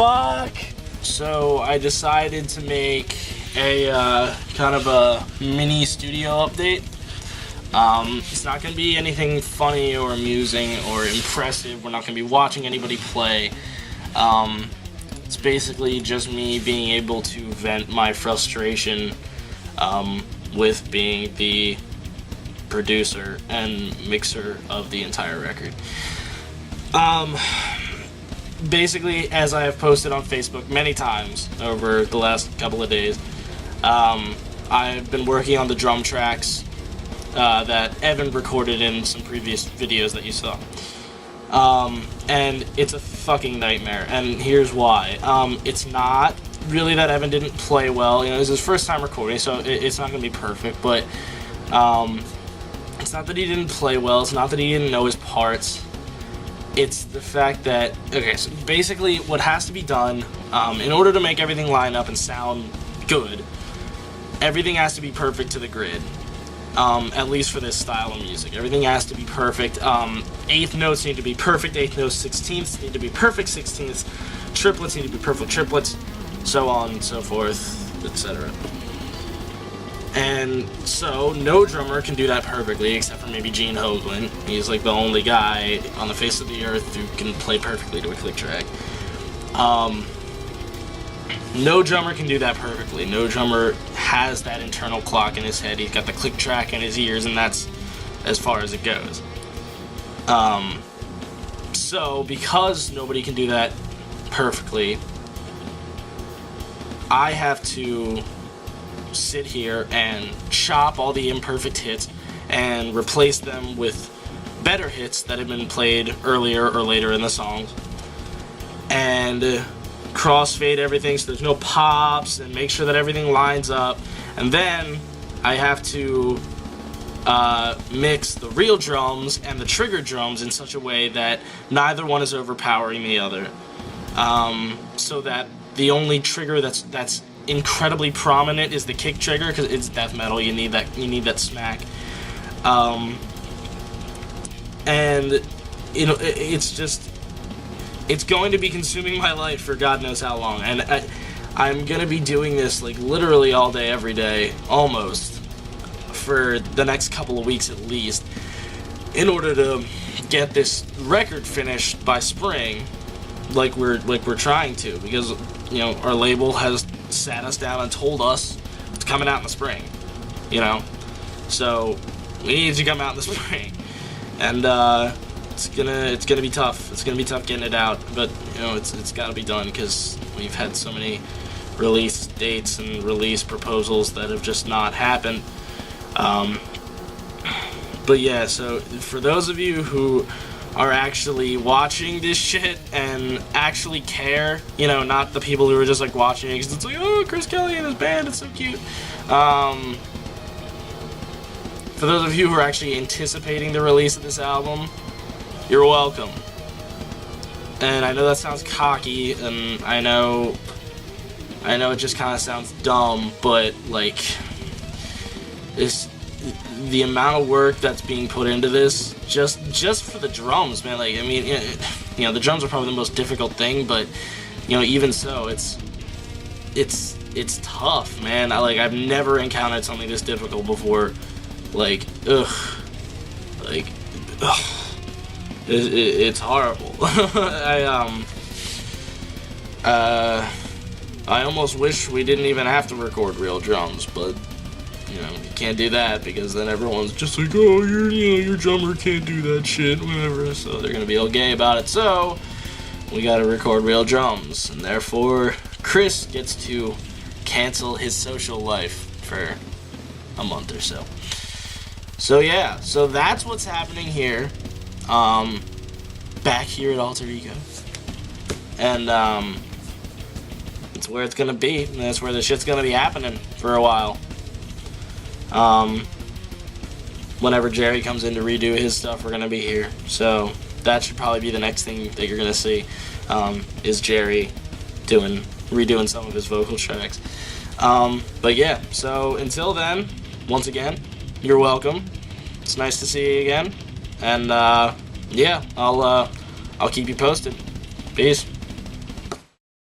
fuck? So I decided to make a kind of a mini studio update. It's not going to be anything funny or amusing or impressive. We're not going to be watching anybody play. It's basically just me being able to vent my frustration with being the producer and mixer of the entire record. Basically, as I have posted on Facebook many times over the last couple of days, I've been working on the drum tracks that Evan recorded in some previous videos that you saw. And it's a fucking nightmare, and here's why. It's not really that Evan didn't play well. You know, this is his first time recording, so it's not going to be perfect, but it's not that he didn't play well, it's not that he didn't know his parts. It's the fact that, okay, so basically what has to be done, in order to make everything line up and sound good, everything has to be perfect to the grid. At least for this style of music. Everything has to be perfect. Eighth notes need to be perfect eighth notes, sixteenths need to be perfect sixteenths, triplets need to be perfect triplets, so on and so forth, etc. And so, no drummer can do that perfectly, except for maybe Gene Hoglan. He's like the only guy on the face of the earth who can play perfectly to a click track. No drummer can do that perfectly. No drummer has that internal clock in his head. He's got the click track in his ears, and that's as far as it goes. So, because nobody can do that perfectly, I have to sit here and chop all the imperfect hits and replace them with better hits that have been played earlier or later in the songs, and crossfade everything so there's no pops, and make sure that everything lines up. And then I have to mix the real drums and the trigger drums in such a way that neither one is overpowering the other, so that the only trigger that's incredibly prominent is the kick trigger, because it's death metal. You need that smack. And you know, it's going to be consuming my life for God knows how long, and I'm gonna be doing this like literally all day, every day, almost, for the next couple of weeks at least, in order to get this record finished by spring, like we're trying to, because you know our label has sat us down and told us it's coming out in the spring, you know, so we need to come out in the spring, and it's gonna be tough. It's gonna be tough getting it out, but you know it's got to be done, because we've had so many release dates and release proposals that have just not happened. But yeah, so for those of you who are actually watching this shit and actually care, you know, not the people who are just like watching it because it's like, oh, Chris Kelly and his band, it's so cute. For those of you who are actually anticipating the release of this album, you're welcome. And I know that sounds cocky, and I know it just kind of sounds dumb, but like, the amount of work that's being put into this, just for the drums, man. Like, I mean, you know, the drums are probably the most difficult thing, but you know, even so, it's tough, man. I've never encountered something this difficult before. Like, it's horrible. I almost wish we didn't even have to record real drums, but you know, you can't do that, because then everyone's just like, oh, your drummer can't do that shit, whatever. So they're gonna be all gay about it. So we gotta record real drums, and therefore Chris gets to cancel his social life for a month or so. So yeah, so that's what's happening here, back here at Alter Ego, and it's where it's gonna be, and that's where the shit's gonna be happening for a while. Whenever Jerry comes in to redo his stuff, we're gonna be here. So that should probably be the next thing that you're gonna see, is Jerry redoing some of his vocal tracks. But yeah, so until then, once again, you're welcome. It's nice to see you again, and yeah, I'll keep you posted. Peace.